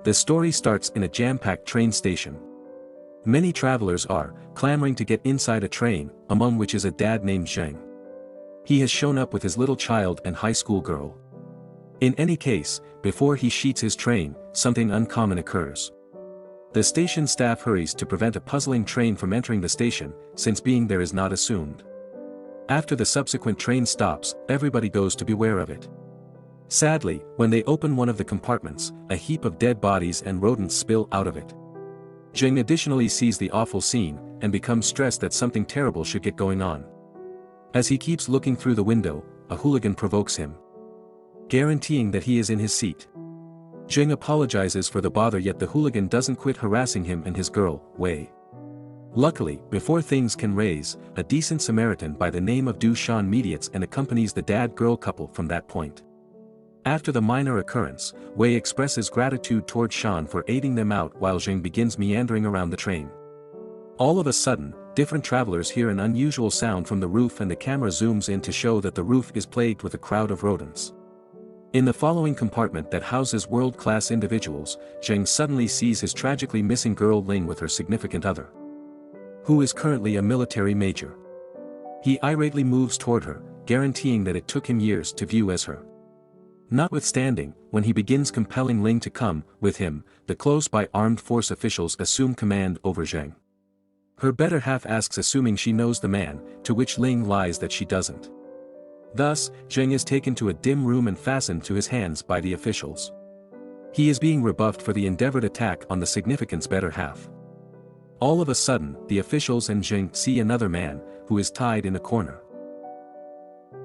The story starts in a jam-packed train station. Many travelers are clamoring to get inside a train, among which is a dad named Zheng. He has shown up with his little child and high school girl. In any case, before he sheets his train, something uncommon occurs. The station staff hurries to prevent a puzzling train from entering the station, since being there is not assumed. After the subsequent train stops, everybody goes to beware of it. Sadly, when they open one of the compartments, a heap of dead bodies and rodents spill out of it. Zheng additionally sees the awful scene, and becomes stressed that something terrible should get going on. As he keeps looking through the window, a hooligan provokes him, guaranteeing that he is in his seat. Zheng apologizes for the bother, yet the hooligan doesn't quit harassing him and his girl, Wei. Luckily, before things can raise, a decent Samaritan by the name of Du Shan mediates and accompanies the dad-girl couple from that point. After the minor occurrence, Wei expresses gratitude toward Shan for aiding them out while Zheng begins meandering around the train. All of a sudden, different travelers hear an unusual sound from the roof and the camera zooms in to show that the roof is plagued with a crowd of rodents. In the following compartment that houses world-class individuals, Zheng suddenly sees his tragically missing girl Ling with her significant other, who is currently a military major. He irately moves toward her, guaranteeing that it took him years to view as her. Notwithstanding, when he begins compelling Ling to come with him, the close-by armed force officials assume command over Zheng. Her better half asks, assuming she knows the man, to which Ling lies that she doesn't. Thus, Zheng is taken to a dim room and fastened to his hands by the officials. He is being rebuffed for the endeavored attack on the significant's better half. All of a sudden, the officials and Zheng see another man, who is tied in a corner.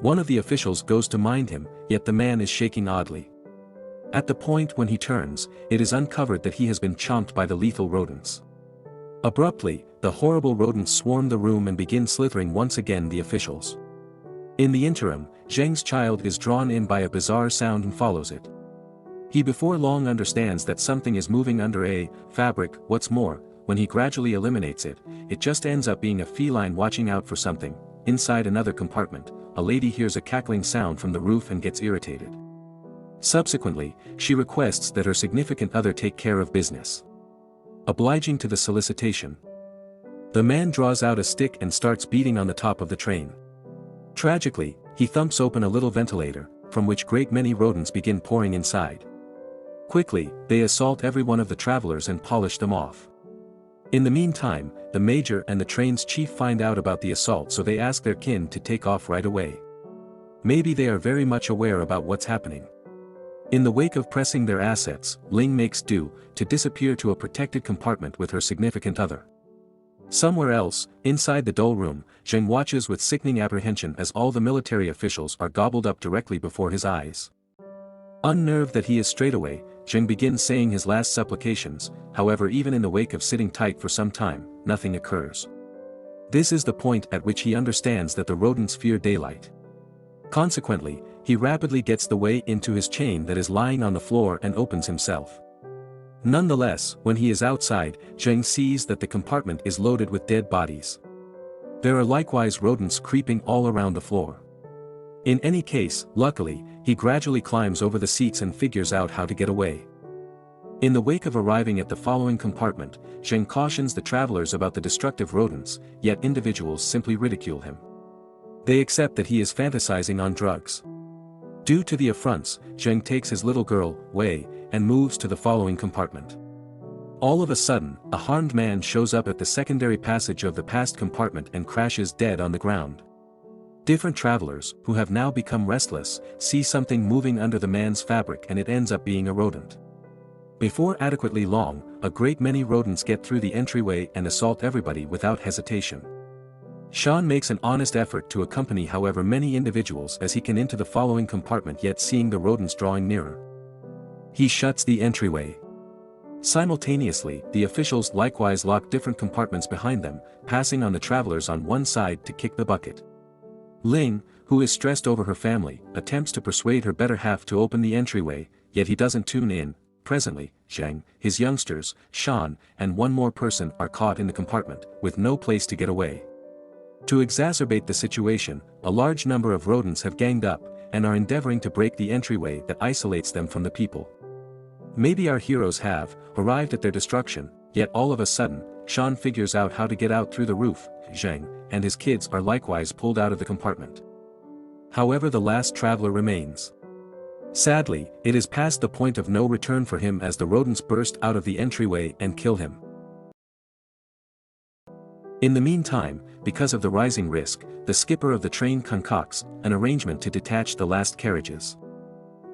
One of the officials goes to mind him, yet the man is shaking oddly. At the point when he turns, it is uncovered that he has been chomped by the lethal rodents. Abruptly, the horrible rodents swarm the room and begin slithering once again the officials. In the interim, Zheng's child is drawn in by a bizarre sound and follows it. He before long understands that something is moving under a fabric. What's more, when he gradually eliminates it, it just ends up being a feline watching out for something. Inside another compartment, a lady hears a cackling sound from the roof and gets irritated. Subsequently, she requests that her significant other take care of business. Obliging to the solicitation, the man draws out a stick and starts beating on the top of the train. Tragically, he thumps open a little ventilator, from which great many rodents begin pouring inside. Quickly, they assault every one of the travelers and polish them off. In the meantime, the major and the train's chief find out about the assault, so they ask their kin to take off right away. Maybe they are very much aware about what's happening. In the wake of pressing their assets, Ling makes do to disappear to a protected compartment with her significant other. Somewhere else, inside the dull room, Zheng watches with sickening apprehension as all the military officials are gobbled up directly before his eyes. Unnerved that he is straightaway, Zheng begins saying his last supplications. However, even in the wake of sitting tight for some time, nothing occurs. This is the point at which he understands that the rodents fear daylight. Consequently, he rapidly gets the way into his chain that is lying on the floor and opens himself. Nonetheless, when he is outside, Zheng sees that the compartment is loaded with dead bodies. There are likewise rodents creeping all around the floor. In any case, luckily, he gradually climbs over the seats and figures out how to get away. In the wake of arriving at the following compartment, Zheng cautions the travelers about the destructive rodents, yet individuals simply ridicule him. They accept that he is fantasizing on drugs. Due to the affronts, Zheng takes his little girl, Wei, and moves to the following compartment. All of a sudden, a harmed man shows up at the secondary passage of the past compartment and crashes dead on the ground. Different travelers, who have now become restless, see something moving under the man's fabric, and it ends up being a rodent. Before adequately long, a great many rodents get through the entryway and assault everybody without hesitation. Shan makes an honest effort to accompany however many individuals as he can into the following compartment, yet seeing the rodents drawing nearer, he shuts the entryway. Simultaneously, the officials likewise lock different compartments behind them, passing on the travelers on one side to kick the bucket. Ling, who is stressed over her family, attempts to persuade her better half to open the entryway, yet he doesn't tune in. Presently, Zheng, his youngsters, Shan, and one more person are caught in the compartment, with no place to get away. To exacerbate the situation, a large number of rodents have ganged up, and are endeavoring to break the entryway that isolates them from the people. Maybe our heroes have arrived at their destruction, yet all of a sudden, Sean figures out how to get out through the roof. Zheng and his kids are likewise pulled out of the compartment. However, the last traveler remains. Sadly, it is past the point of no return for him as the rodents burst out of the entryway and kill him. In the meantime, because of the rising risk, the skipper of the train concocts an arrangement to detach the last carriages.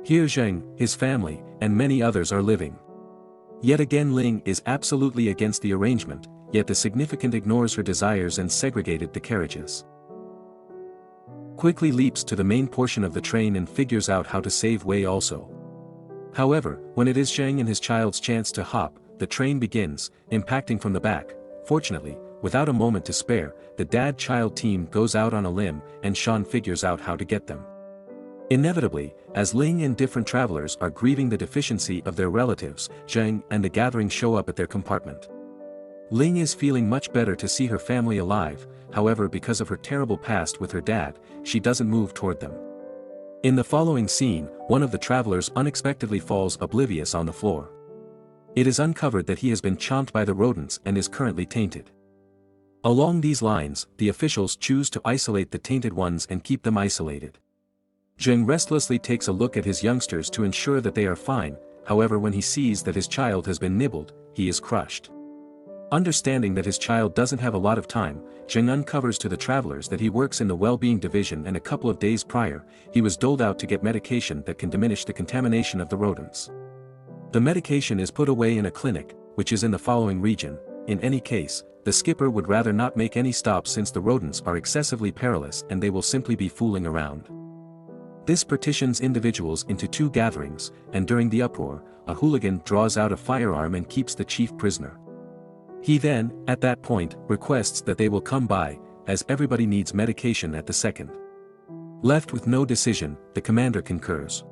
Here Zheng, his family, and many others are living. Yet again Ling is absolutely against the arrangement, yet the significant ignores her desires and segregated the carriages. Quickly leaps to the main portion of the train and figures out how to save Wei also. However, when it is Zheng and his child's chance to hop, the train begins, impacting from the back. Fortunately, without a moment to spare, the dad-child team goes out on a limb and Sean figures out how to get them. Inevitably, as Ling and different travelers are grieving the deficiency of their relatives, Zheng and the gathering show up at their compartment. Ling is feeling much better to see her family alive, however because of her terrible past with her dad, she doesn't move toward them. In the following scene, one of the travelers unexpectedly falls oblivious on the floor. It is uncovered that he has been chomped by the rodents and is currently tainted. Along these lines, the officials choose to isolate the tainted ones and keep them isolated. Zheng restlessly takes a look at his youngsters to ensure that they are fine, however when he sees that his child has been nibbled, he is crushed. Understanding that his child doesn't have a lot of time, Zheng uncovers to the travelers that he works in the well-being division and a couple of days prior, he was doled out to get medication that can diminish the contamination of the rodents. The medication is put away in a clinic, which is in the following region. In any case, the skipper would rather not make any stops since the rodents are excessively perilous and they will simply be fooling around. This partitions individuals into two gatherings, and during the uproar, a hooligan draws out a firearm and keeps the chief prisoner. He then, at that point, requests that they will come by, as everybody needs medication at the second. Left with no decision, the commander concurs.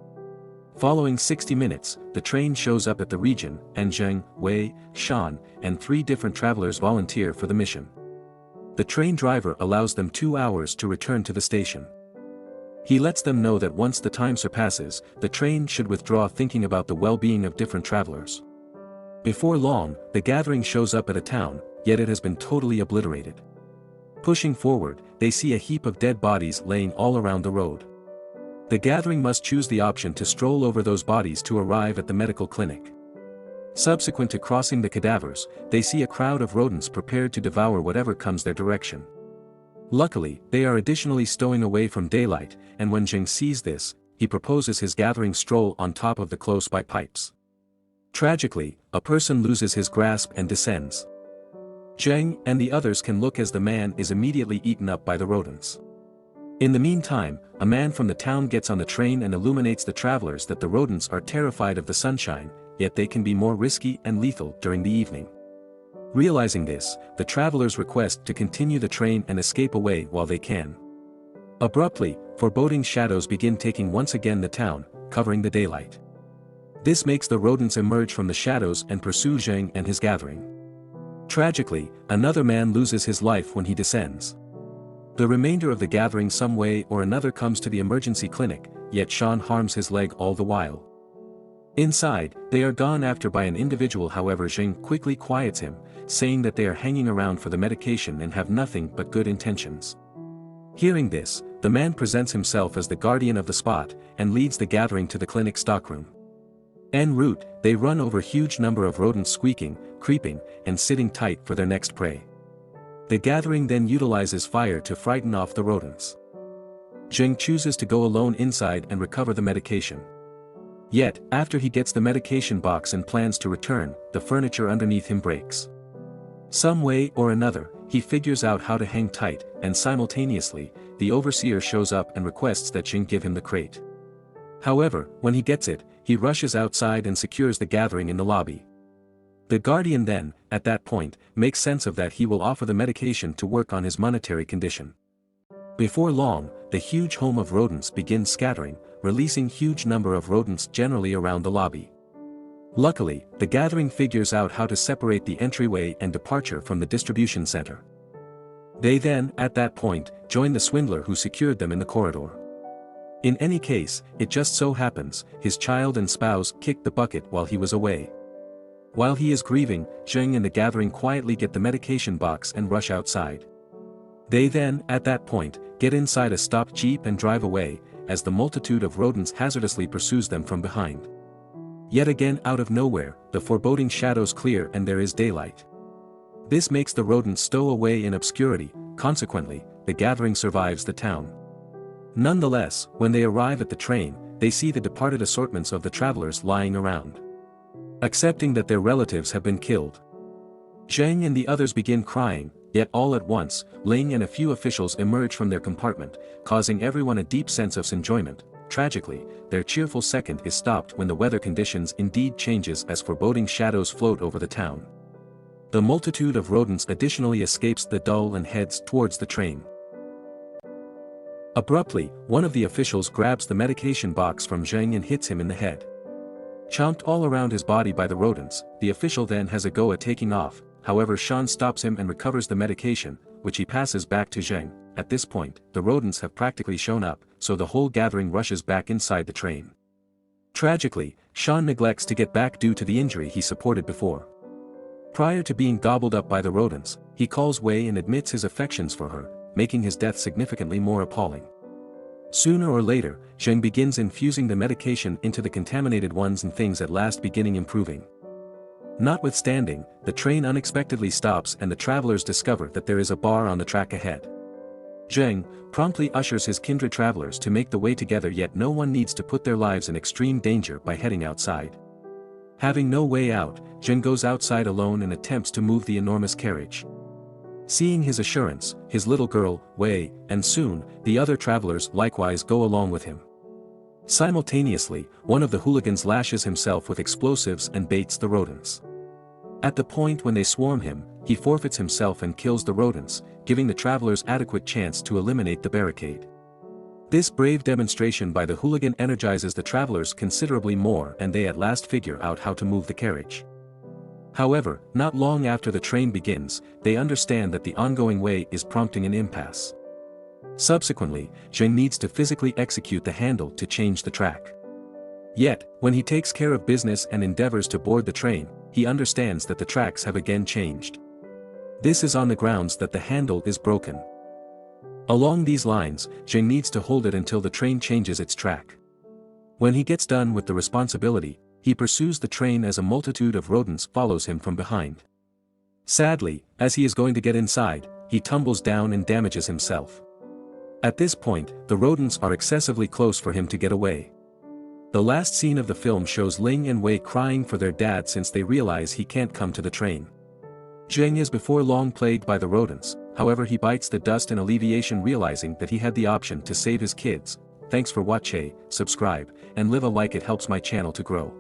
Following 60 minutes, the train shows up at the region, and Zheng, Wei, Shan, and 3 different travelers volunteer for the mission. The train driver allows them 2 hours to return to the station. He lets them know that once the time surpasses, the train should withdraw thinking about the well-being of different travelers. Before long, the gathering shows up at a town, yet it has been totally obliterated. Pushing forward, they see a heap of dead bodies laying all around the road. The gathering must choose the option to stroll over those bodies to arrive at the medical clinic. Subsequent to crossing the cadavers, they see a crowd of rodents prepared to devour whatever comes their direction. Luckily, they are additionally stowing away from daylight, and when Zheng sees this, he proposes his gathering stroll on top of the close-by pipes. Tragically, a person loses his grasp and descends. Zheng and the others can look as the man is immediately eaten up by the rodents. In the meantime, a man from the town gets on the train and illuminates the travelers that the rodents are terrified of the sunshine, yet they can be more risky and lethal during the evening. Realizing this, the travelers request to continue the train and escape away while they can. Abruptly, foreboding shadows begin taking once again the town, covering the daylight. This makes the rodents emerge from the shadows and pursue Zheng and his gathering. Tragically, another man loses his life when he descends. The remainder of the gathering some way or another comes to the emergency clinic, yet Shan harms his leg all the while. Inside, they are gone after by an individual, however Zheng quickly quiets him, saying that they are hanging around for the medication and have nothing but good intentions. Hearing this, the man presents himself as the guardian of the spot, and leads the gathering to the clinic stockroom. En route, they run over huge number of rodents squeaking, creeping, and sitting tight for their next prey. The gathering then utilizes fire to frighten off the rodents. Zheng chooses to go alone inside and recover the medication. Yet, after he gets the medication box and plans to return, the furniture underneath him breaks. Some way or another, he figures out how to hang tight, and simultaneously, the overseer shows up and requests that Zheng give him the crate. However, when he gets it, he rushes outside and secures the gathering in the lobby. The guardian then, at that point, makes sense of that he will offer the medication to work on his monetary condition. Before long, the huge home of rodents begins scattering, releasing huge number of rodents generally around the lobby. Luckily, the gathering figures out how to separate the entryway and departure from the distribution center. They then, at that point, join the swindler who secured them in the corridor. In any case, it just so happens, his child and spouse kicked the bucket while he was away. While he is grieving, Zheng and the gathering quietly get the medication box and rush outside. They then, at that point, get inside a stopped jeep and drive away, as the multitude of rodents hazardously pursues them from behind. Yet again out of nowhere, the foreboding shadows clear and there is daylight. This makes the rodents stow away in obscurity, consequently, the gathering survives the town. Nonetheless, when they arrive at the train, they see the departed assortments of the travelers lying around. Accepting that their relatives have been killed, Zheng and the others begin crying, yet all at once, Ling and a few officials emerge from their compartment, causing everyone a deep sense of enjoyment. Tragically, their cheerful second is stopped when the weather conditions indeed changes as foreboding shadows float over the town. The multitude of rodents additionally escapes the dull and heads towards the train. Abruptly, one of the officials grabs the medication box from Zheng and hits him in the head. Chomped all around his body by the rodents, the official then has a go at taking off, however Shan stops him and recovers the medication, which he passes back to Zheng. At this point, the rodents have practically shown up, so the whole gathering rushes back inside the train. Tragically, Shan neglects to get back due to the injury he supported before. Prior to being gobbled up by the rodents, he calls Wei and admits his affections for her, making his death significantly more appalling. Sooner or later, Zheng begins infusing the medication into the contaminated ones and things at last beginning improving. Notwithstanding, the train unexpectedly stops and the travelers discover that there is a bar on the track ahead. Zheng promptly ushers his kindred travelers to make the way together, yet no one needs to put their lives in extreme danger by heading outside. Having no way out, Zheng goes outside alone and attempts to move the enormous carriage. Seeing his assurance, his little girl, Wei, and soon, the other travelers likewise go along with him. Simultaneously, one of the hooligans lashes himself with explosives and baits the rodents. At the point when they swarm him, he forfeits himself and kills the rodents, giving the travelers adequate chance to eliminate the barricade. This brave demonstration by the hooligan energizes the travelers considerably more and they at last figure out how to move the carriage. However, not long after the train begins, they understand that the ongoing way is prompting an impasse. Subsequently, Zheng needs to physically execute the handle to change the track. Yet, when he takes care of business and endeavors to board the train, he understands that the tracks have again changed. This is on the grounds that the handle is broken. Along these lines, Zheng needs to hold it until the train changes its track. When he gets done with the responsibility, he pursues the train as a multitude of rodents follows him from behind. Sadly, as he is going to get inside, he tumbles down and damages himself. At this point, the rodents are excessively close for him to get away. The last scene of the film shows Ling and Wei crying for their dad since they realize he can't come to the train. Zheng is before long plagued by the rodents, however he bites the dust in alleviation, realizing that he had the option to save his kids. Thanks for watching, subscribe, and leave a like, it helps my channel to grow.